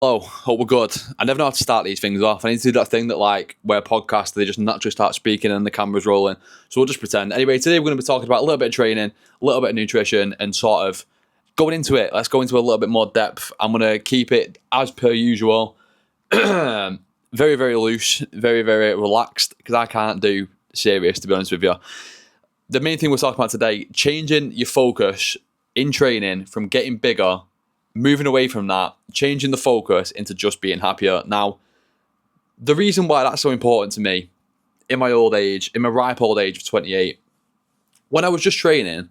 Oh, hope we're good. I never know how to start these things off. I need to do that thing that, like, where podcasts, they just naturally start speaking and the camera's rolling. So we'll just pretend. Anyway, today we're going to be talking about a little bit of training, a little bit of nutrition, and sort of going into it. Let's go into a little bit more depth. I'm going to keep it as per usual. Very, very loose, very, very relaxed, because I can't do serious, to be honest with you. The main thing we're talking about today, changing your focus in training from getting bigger, moving away from that, changing the focus into just being happier. Now, the reason why that's so important to me in my old age, in my ripe old age of 28, when I was just training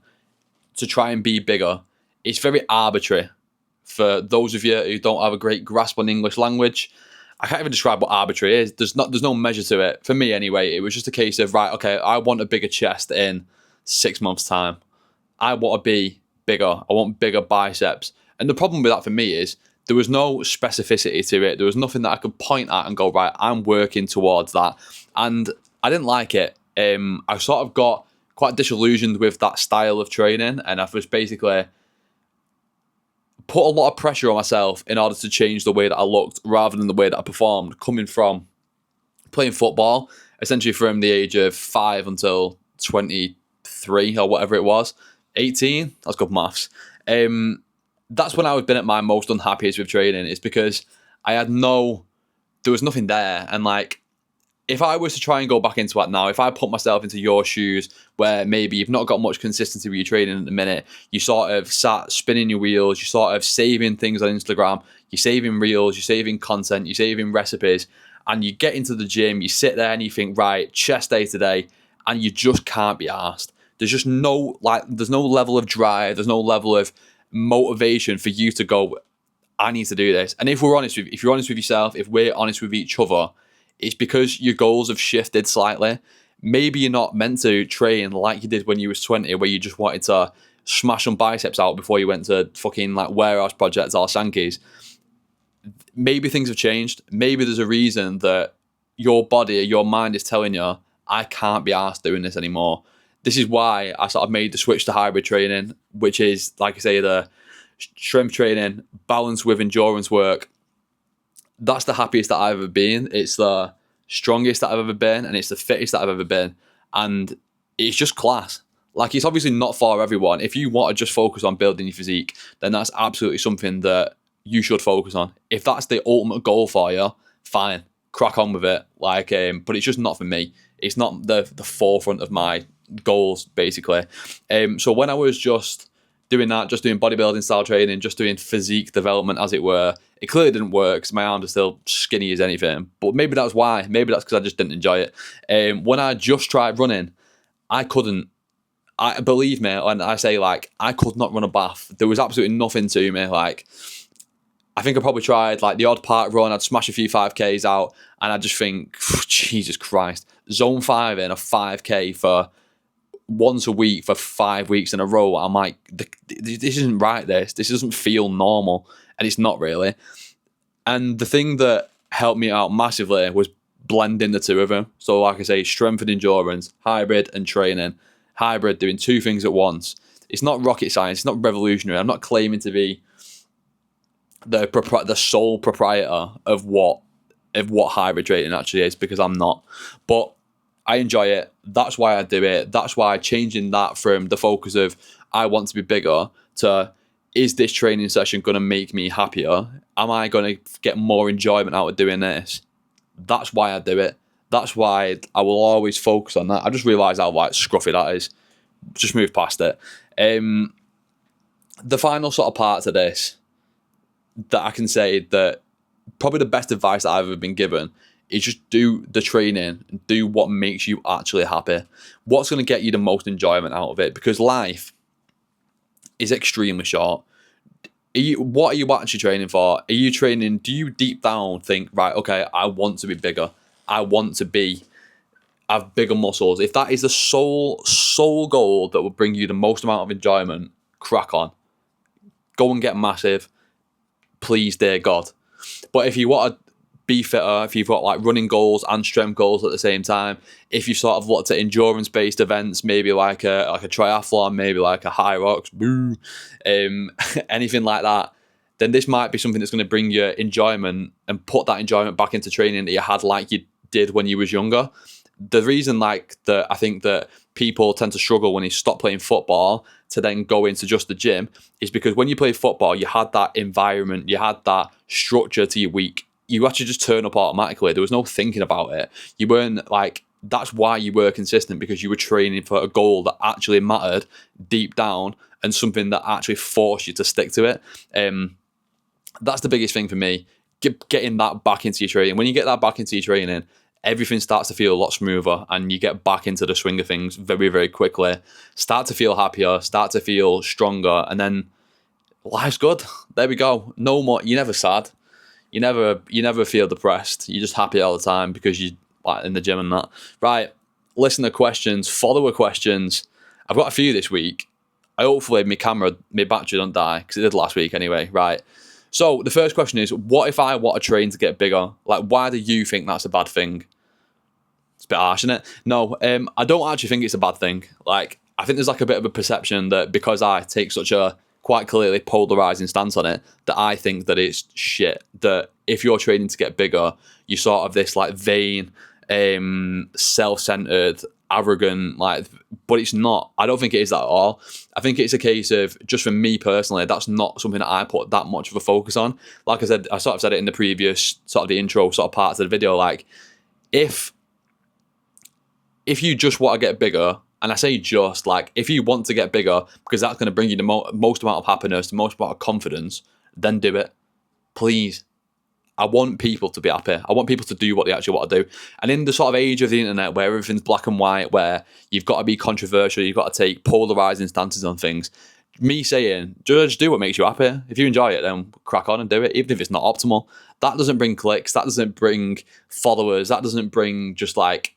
to try and be bigger, it's very arbitrary. For those of you who don't have a great grasp on English language, I can't even describe what arbitrary is. There's no measure to it. For me anyway, it was just a case of, right, okay, I want a bigger chest in 6 months' time. I want to be bigger. I want bigger biceps. And the problem with that for me is there was no specificity to it. There was nothing that I could point at and go, right, I'm working towards that. And I didn't like it. I sort of got quite disillusioned with that style of training. And I was basically put a lot of pressure on myself in order to change the way that I looked rather than the way that I performed, coming from playing football, essentially from the age of 5 until 23 or whatever it was, 18. That's good maths. That's when I had been at my most unhappiest with training. It's because there was nothing there. And like, if I was to try and go back into that now, if I put myself into your shoes where maybe you've not got much consistency with your training at the minute, you sort of sat spinning your wheels, you're sort of saving things on Instagram, you're saving reels, you're saving content, you're saving recipes, and you get into the gym, you sit there and you think, right, chest day today, and you just can't be arsed. There's just there's no level of drive, there's no level of motivation for you to go, I need to do this. And if you're honest with yourself, if we're honest with each other, it's because your goals have shifted slightly. Maybe you're not meant to train like you did when you was 20, where you just wanted to smash some biceps out before you went to fucking like warehouse projects or Sankey's. Maybe things have changed. Maybe there's a reason that your body, your mind is telling you, I can't be arsed doing this anymore. This is why I sort of made the switch to hybrid training, which is, like I say, the strength training balanced with endurance work. That's the happiest that I've ever been. It's the strongest that I've ever been, and it's the fittest that I've ever been. And it's just class. Like, it's obviously not for everyone. If you want to just focus on building your physique, then that's absolutely something that you should focus on. If that's the ultimate goal for you, fine, crack on with it. Like, but it's just not for me. It's not the forefront of my goals, basically. So when I was just doing that, just doing bodybuilding style training, just doing physique development, as it were, it clearly didn't work because my arms are still skinny as anything. But maybe that's why. Maybe that's because I just didn't enjoy it. When I just tried running, I couldn't. Believe me when I say, like, I could not run a bath. There was absolutely nothing to me. Like, I think I probably tried like the odd park run. I'd smash a few 5Ks out, and I just think, Jesus Christ, zone 5 in a 5K for once a week for 5 weeks in a row. I'm like, this isn't right. This doesn't feel normal, and it's not really. And the thing that helped me out massively was blending the two of them. So, like I say, strength and endurance, hybrid and training. Hybrid, doing two things at once. It's not rocket science. It's not revolutionary. I'm not claiming to be the sole proprietor of what hybrid training actually is, because I'm not. But I enjoy it. That's why I do it. That's why changing that from the focus of I want to be bigger to, is this training session going to make me happier? Am I going to get more enjoyment out of doing this? That's why I do it. That's why I will always focus on that. I just realised how like scruffy that is. Just move past it. The final sort of part to this that I can say that probably the best advice that I've ever been given is just do the training and do what makes you actually happy. What's going to get you the most enjoyment out of it? Because life is extremely short. What are you actually training for? Are you training? Do you deep down think, right, okay, I want to be bigger. I want to have bigger muscles. If that is the sole goal that will bring you the most amount of enjoyment, crack on. Go and get massive. Please, dear God. But if you want to be fitter, if you've got like running goals and strength goals at the same time, if you sort of looked at endurance-based events, maybe like a triathlon, maybe like a high rocks, anything like that, then this might be something that's going to bring you enjoyment and put that enjoyment back into training that you had like you did when you was younger. The reason like that I think that people tend to struggle when you stop playing football to then go into just the gym is because when you play football, you had that environment, you had that structure to your week. You actually just turn up automatically. There was no thinking about it. You weren't like, that's why you were consistent, because you were training for a goal that actually mattered deep down and something that actually forced you to stick to it. That's the biggest thing for me, getting that back into your training. When you get that back into your training, everything starts to feel a lot smoother and you get back into the swing of things very, very quickly. Start to feel happier, start to feel stronger, and then life's good. There we go. No more. You're never sad. You never feel depressed. You're just happy all the time because you like in the gym and that. Right. Listener questions, follower questions. I've got a few this week. Hopefully my battery don't die, because it did last week anyway. Right. So the first question is, what if I want to train to get bigger? Like, why do you think that's a bad thing? It's a bit harsh, isn't it? No, I don't actually think it's a bad thing. Like, I think there's like a bit of a perception that because I take such a quite clearly polarizing stance on it, that I think that it's shit. That if you're training to get bigger, you're sort of this like vain, self-centered, arrogant, like, but it's not. I don't think it is that at all. I think it's a case of, just for me personally, that's not something that I put that much of a focus on. Like I said, I sort of said it in the previous sort of the intro sort of parts of the video, like if you just want to get bigger, and I say just, like, if you want to get bigger because that's going to bring you the most amount of happiness, the most amount of confidence, then do it. Please. I want people to be happy. I want people to do what they actually want to do. And in the sort of age of the internet where everything's black and white, where you've got to be controversial, you've got to take polarizing stances on things, me saying, just do what makes you happy. If you enjoy it, then crack on and do it, even if it's not optimal. That doesn't bring clicks. That doesn't bring followers. That doesn't bring just like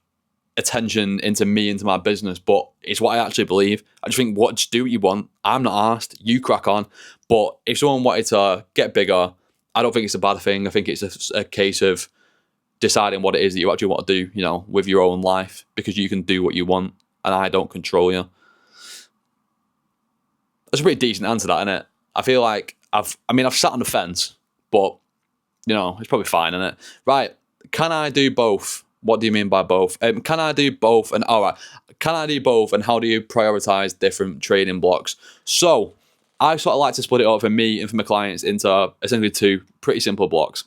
attention into me, into my business, but it's what I actually believe. I just think, just do what you want. I'm not asked. You crack on. But if someone wanted to get bigger, I don't think it's a bad thing. I think it's a case of deciding what it is that you actually want to do, you know, with your own life, because you can do what you want and I don't control you. That's a pretty decent answer, that, isn't it? I feel like I've sat on the fence, but, you know, it's probably fine, isn't it? Right. Can I do both? What do you mean by both? Can I do both? And all right, can I do both? And how do you prioritize different training blocks? So I sort of like to split it up for me and for my clients into essentially two pretty simple blocks.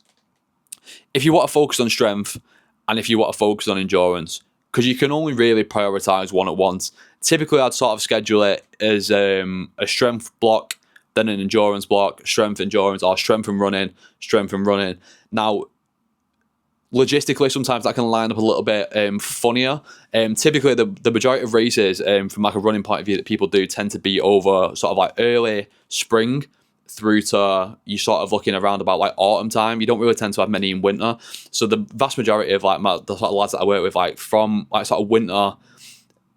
If you want to focus on strength and if you want to focus on endurance, because you can only really prioritize one at once. Typically, I'd sort of schedule it as a strength block, then an endurance block, strength, endurance, or strength and running, strength and running. Now, logistically, sometimes that can line up a little bit funnier. Typically, the majority of races, from like a running point of view, that people do tend to be over sort of like early spring through to you sort of looking around about like autumn time. You don't really tend to have many in winter. So the vast majority of like the sort of lads that I work with, like from like sort of winter,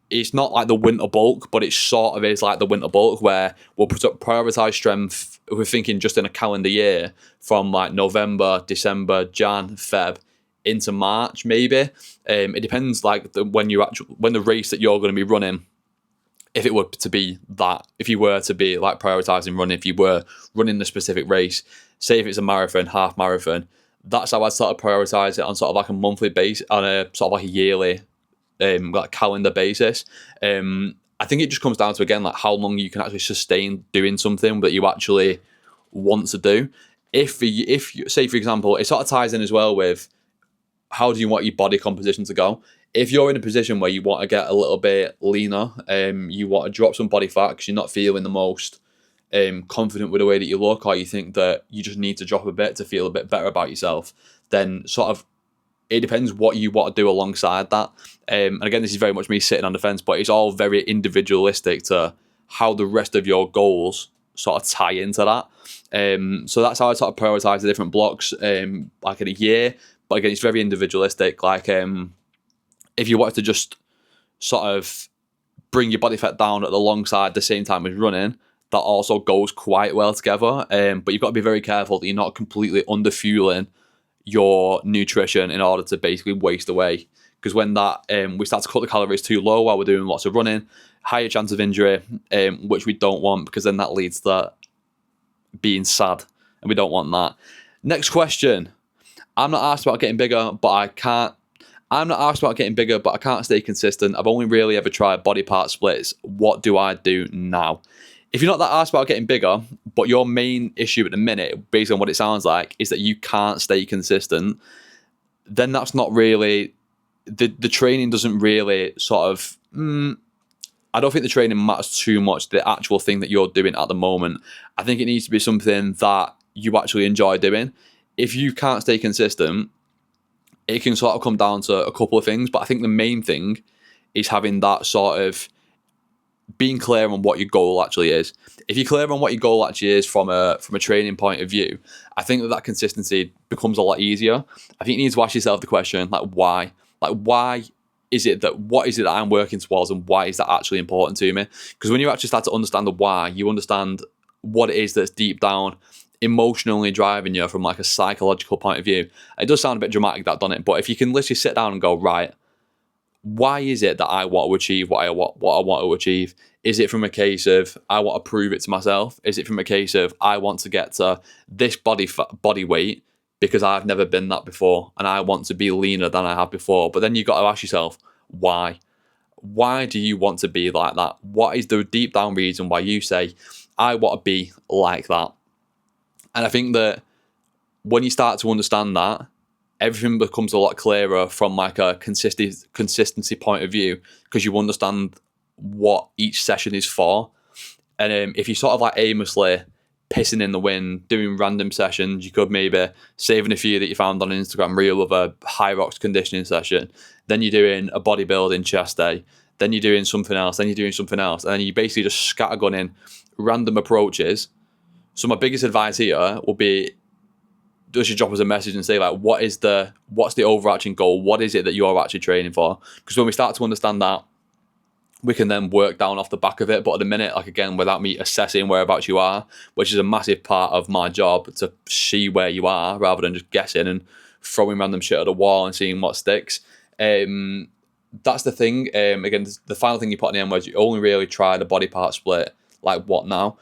it's not like the winter bulk, but it sort of is like the winter bulk where we'll prioritize strength. We're thinking just in a calendar year from like November, December, Jan, Feb, into March, maybe. It depends, like when the race that you're going to be running, if it were to be that, if you were to be like prioritizing running, if you were running the specific race, say if it's a marathon, half marathon, that's how I'd sort of prioritize it on sort of like a monthly base, on a sort of like a yearly, like calendar basis. I think it just comes down to, again, like how long you can actually sustain doing something that you actually want to do. If you say, for example, it sort of ties in as well with, how do you want your body composition to go? If you're in a position where you want to get a little bit leaner, you want to drop some body fat because you're not feeling the most confident with the way that you look, or you think that you just need to drop a bit to feel a bit better about yourself, then sort of it depends what you want to do alongside that. And again, this is very much me sitting on the fence, but it's all very individualistic to how the rest of your goals sort of tie into that. So that's how I sort of prioritize the different blocks, like in a year. But again, it's very individualistic. Like, if you wanted to just sort of bring your body fat down at alongside the same time as running, that also goes quite well together. But you've got to be very careful that you're not completely underfueling your nutrition in order to basically waste away. Because when that we start to cut the calories too low while we're doing lots of running, higher chance of injury, which we don't want, because then that leads to being sad and we don't want that. Next question. I'm not asked about getting bigger, but I can't stay consistent. I've only really ever tried body part splits. What do I do now? If you're not that asked about getting bigger, but your main issue at the minute, based on what it sounds like, is that you can't stay consistent, then that's not really, the training doesn't really sort of, I don't think the training matters too much, the actual thing that you're doing at the moment. I think it needs to be something that you actually enjoy doing. If you can't stay consistent, it can sort of come down to a couple of things, but I think the main thing is having that sort of being clear on what your goal actually is. If you're clear on what your goal actually is from a training point of view, I think that consistency becomes a lot easier. I think you need to ask yourself the question, like, why? Like, why is it that, what is it that I'm working towards, and why is that actually important to me? Because when you actually start to understand the why, you understand what it is that's deep down emotionally driving you from like a psychological point of view. It does sound a bit dramatic, that, doesn't it? But if you can literally sit down and go, right, why is it that I want to achieve what I want to achieve? Is it from a case of I want to prove it to myself? Is it from a case of I want to get to this body weight because I've never been that before and I want to be leaner than I have before? But then you've got to ask yourself, why? Why do you want to be like that? What is the deep down reason why you say, I want to be like that? And I think that when you start to understand that, everything becomes a lot clearer from like a consistency point of view, because you understand what each session is for. And if you sort of like aimlessly pissing in the wind, doing random sessions, you could maybe saving a few that you found on Instagram reel of a high rocks conditioning session, then you're doing a bodybuilding chest day, then you're doing something else, then you're doing something else, and then you basically just scattergunning random approaches. So my biggest advice here will be, does you drop us a message and say, like, what's the overarching goal? What is it that you're actually training for? Because when we start to understand that, we can then work down off the back of it. But at the minute, like, again, without me assessing whereabouts you are, which is a massive part of my job, to see where you are rather than just guessing and throwing random shit at the wall and seeing what sticks. That's the thing. Again, the final thing you put in the end was you only really try the body part split. Like, what now?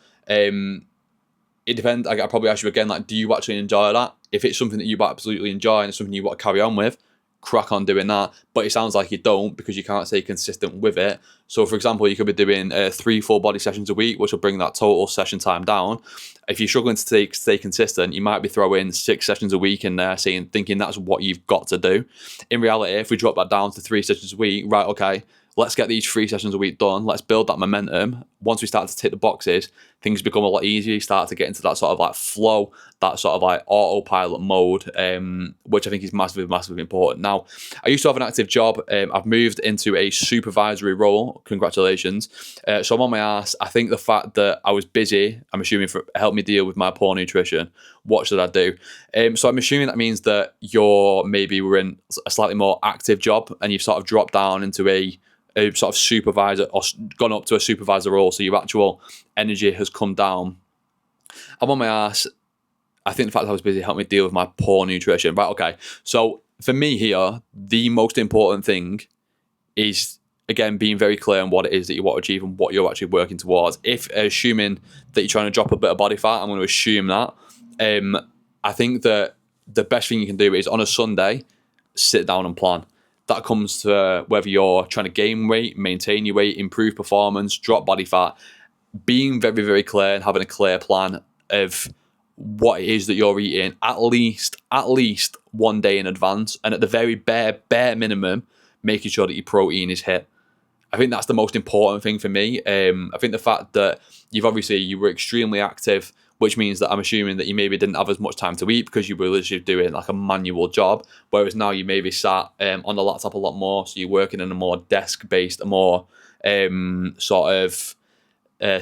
It depends. I probably ask you again, like, do you actually enjoy that? If it's something that you absolutely enjoy and it's something you want to carry on with, crack on doing that. But it sounds like you don't, because you can't stay consistent with it. So, for example, you could be doing 3 full body sessions a week, which will bring that total session time down. If you're struggling to stay consistent, you might be throwing 6 sessions a week in there, thinking that's what you've got to do. In reality, if we drop that down to 3 sessions a week, right, okay, let's get these 3 sessions a week done. Let's build that momentum. Once we start to tick the boxes, things become a lot easier. You start to get into that sort of like flow, that sort of like autopilot mode, which I think is massively, massively important. Now, I used to have an active job. I've moved into a supervisory role. Congratulations. So I'm on my ass. I think the fact that I was busy, I'm assuming, helped me deal with my poor nutrition. What should I do? So I'm assuming that means that we're in a slightly more active job and you've sort of dropped down into a sort of supervisor, or gone up to a supervisor role, so your actual energy has come down. I'm on my ass. I think the fact that I was busy helped me deal with my poor nutrition. Right, okay. So for me here, the most important thing is, again, being very clear on what it is that you want to achieve and what you're actually working towards. If assuming that you're trying to drop a bit of body fat, I'm going to assume that. I think that the best thing you can do is on a Sunday, sit down and plan. That comes to whether you're trying to gain weight, maintain your weight, improve performance, drop body fat, being very, very clear and having a clear plan of what it is that you're eating at least 1 day in advance, and at the very bare minimum, making sure that your protein is hit. I think that's the most important thing for me. I think the fact that you were extremely active, which means that I'm assuming that you maybe didn't have as much time to eat because you were literally doing like a manual job, whereas now you maybe sat on the laptop a lot more, so you're working in a more desk-based, a more sort of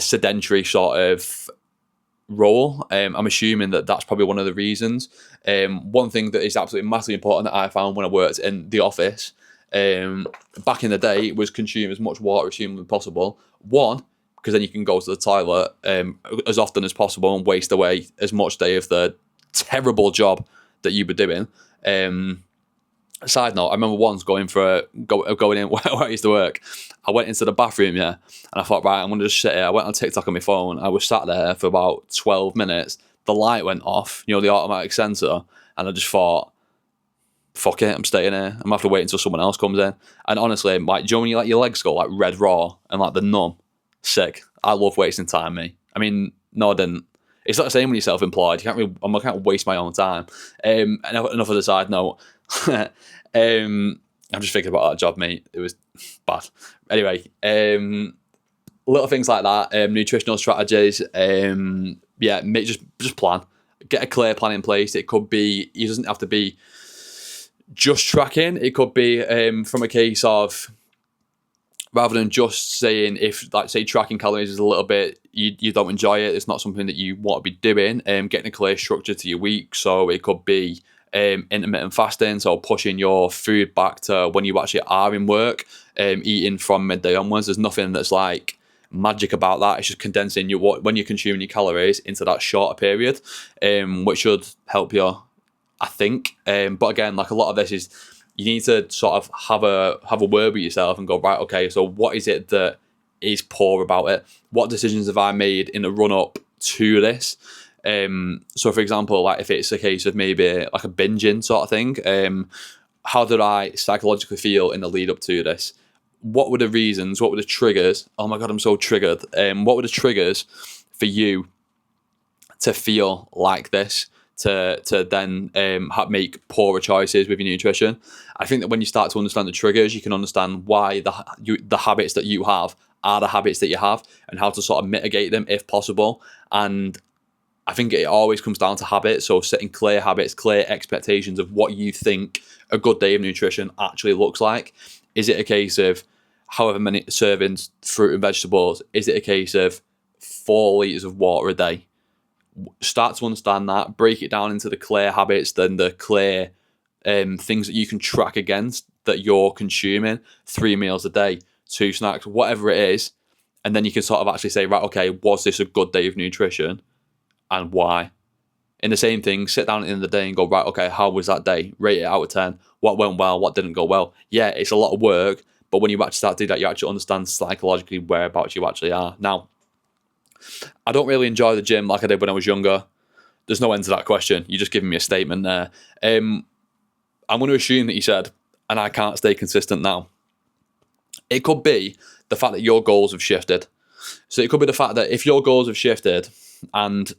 sedentary sort of role. I'm assuming that that's probably one of the reasons. One thing that is absolutely massively important that I found when I worked in the office back in the day was consume as much water as humanly possible. One, because then you can go to the toilet as often as possible and waste away as much day of the terrible job that you were doing. Side note, I remember once going in where I used to work. I went into the bathroom, and I thought, right, I'm going to just sit here. I went on TikTok on my phone. I was sat there for about 12 minutes the light went off, the automatic sensor, and I just thought, fuck it, I'm staying here. I'm gonna have to wait until someone else comes in. And honestly, like, do you know when you your legs go like red raw and like the numb? Sick. I love wasting time, me. I mean, no, I didn't. It's not the same when you're self-employed. I can't waste my own time. And enough of the side note. I'm just thinking about that job, mate. It was bad. Anyway, little things like that. Nutritional strategies. Just plan. Get a clear plan in place. It could be. It doesn't have to be just tracking. It could be from a case of, rather than just saying, if, like, say, tracking calories is a little bit, you don't enjoy it, it's not something that you want to be doing, getting a clear structure to your week. So it could be intermittent fasting, so pushing your food back to when you actually are in work, eating from midday onwards. There's nothing that's like magic about that. It's just condensing when you're consuming your calories into that shorter period, which should help you, I think. But again, like, a lot of this is, you need to sort of have a word with yourself and go, right, okay, so what is it that is poor about it? What decisions have I made in the run up to this? So for example, like, if it's a case of maybe like a binging sort of thing, how did I psychologically feel in the lead up to this? What were the reasons? What were the triggers? Oh my God, I'm so triggered. What were the triggers for you to feel like this? To then make poorer choices with your nutrition. I think that when you start to understand the triggers, you can understand why the habits that you have are the habits that you have, and how to sort of mitigate them if possible. And I think it always comes down to habits. So setting clear habits, clear expectations of what you think a good day of nutrition actually looks like. Is it a case of however many servings fruit and vegetables? Is it a case of 4 litres of water a day? Start to understand that, break it down into the clear habits, then the clear things that you can track against that you're consuming. 3 meals a day, 2 snacks, whatever it is. And then you can sort of actually say, right, okay, was this a good day of nutrition and why? In the same thing, sit down at the end of the day and go, right, okay, how was that day? Rate it out of 10. What went well? What didn't go well? Yeah, it's a lot of work, but when you actually start to do that, you actually understand psychologically whereabouts you actually are. Now, I don't really enjoy the gym like I did when I was younger. There's no end to that question. You're just giving me a statement there. I'm going to assume that you said, and I can't stay consistent now. It could be the fact that your goals have shifted. So it could be the fact that if your goals have shifted and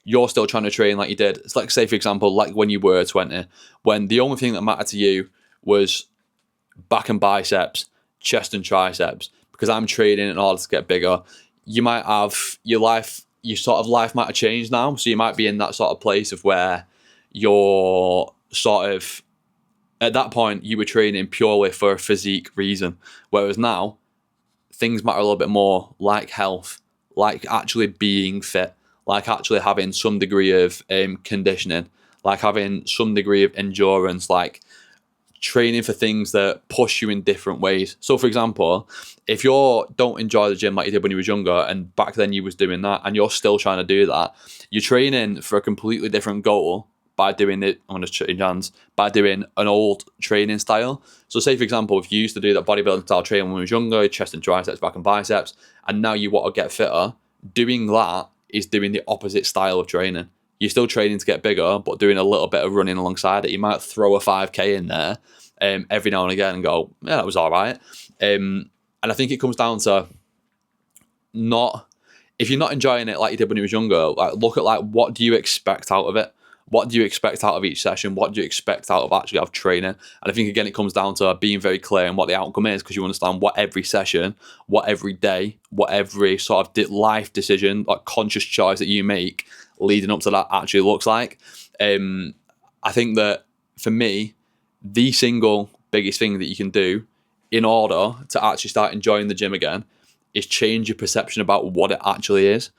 you're still trying to train like you did, it's like, say, for example, like when you were 20, when the only thing that mattered to you was back and biceps, chest and triceps, because I'm training in order to get bigger. You might have your sort of life might have changed now. So you might be in that sort of place of where you're sort of, at that point, you were training purely for a physique reason. Whereas now, things matter a little bit more, like health, like actually being fit, like actually having some degree of conditioning, like having some degree of endurance, like training for things that push you in different ways. So for example, if you don't enjoy the gym like you did when you was younger, and back then you was doing that, and you're still trying to do that, you're training for a completely different goal by doing it, I'm going to change hands, by doing an old training style. So say for example, if you used to do that bodybuilding style training when you was younger, chest and triceps, back and biceps, and now you want to get fitter, doing that is doing the opposite style of training. You're still training to get bigger, but doing a little bit of running alongside it. You might throw a 5K in there every now and again and go, yeah, that was all right. And I think it comes down to if you're not enjoying it like you did when you was younger, like, look at, like, what do you expect out of it? What do you expect out of each session? What do you expect out of actually of training? And I think, again, it comes down to being very clear on what the outcome is, because you understand what every session, what every day, what every sort of life decision, like conscious choice that you make leading up to that actually looks like. I think that for me, the single biggest thing that you can do in order to actually start enjoying the gym again is change your perception about what it actually is.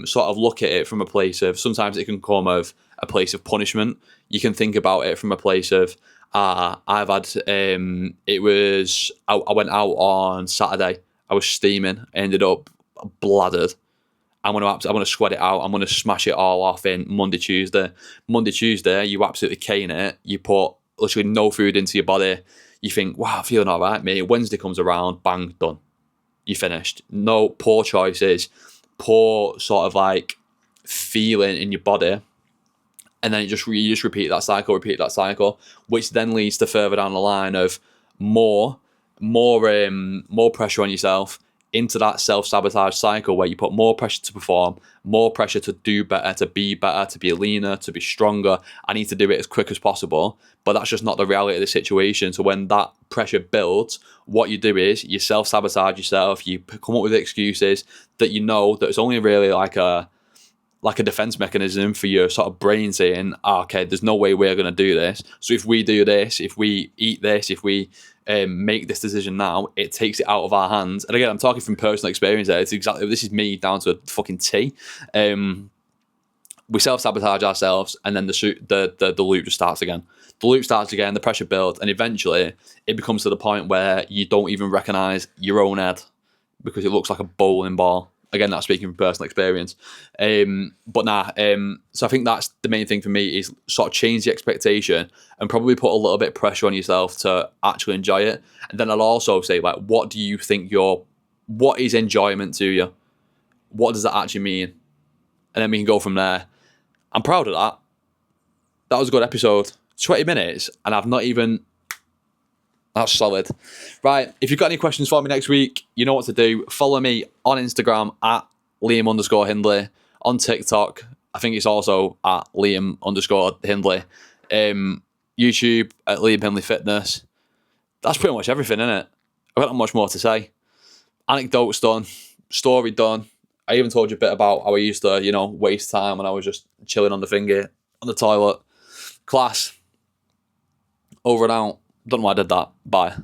Sort of look at it from a place of, sometimes it can come of a place of punishment. You can think about it from a place of, I went out on Saturday, I was steaming, ended up bladdered. I'm going to sweat it out. I'm going to smash it all off in Monday, Tuesday. Monday, Tuesday, you absolutely cane it. You put literally no food into your body. You think, wow, I'm feeling all right, mate. Wednesday comes around, bang, done. You finished. No, poor choices, poor sort of like feeling in your body, and then you just repeat that cycle, which then leads to further down the line of more pressure on yourself, into that self-sabotage cycle where you put more pressure to perform, more pressure to do better, to be leaner, to be stronger. I need to do it as quick as possible, but that's just not the reality of the situation. So when that pressure builds, what you do is you self-sabotage yourself, you come up with excuses that you know that it's only really like a defense mechanism for your sort of brain saying, okay, there's no way we're going to do this. So if we do this, if we eat this, if we make this decision now, it takes it out of our hands. And again, I'm talking from personal experience there. This is me down to a fucking T. We self-sabotage ourselves, and then the loop just starts again. The loop starts again, the pressure builds, and eventually it becomes to the point where you don't even recognize your own head because it looks like a bowling ball. Again, that's speaking from personal experience. So I think that's the main thing for me, is sort of change the expectation and probably put a little bit of pressure on yourself to actually enjoy it. And then I'll also say, like, what do you think what is enjoyment to you? What does that actually mean? And then we can go from there. I'm proud of that. That was a good episode. 20 minutes, and I've not even... That's solid. Right, if you've got any questions for me next week, you know what to do. Follow me on Instagram at Liam_Hindley. On TikTok, I think it's also at Liam_Hindley. YouTube at Liam Hindley Fitness. That's pretty much everything, isn't it? I've got not much more to say. Anecdotes done. Story done. I even told you a bit about how I used to, waste time when I was just chilling on the thingy, on the toilet. Class. Over and out. Don't know why I did that. Bye.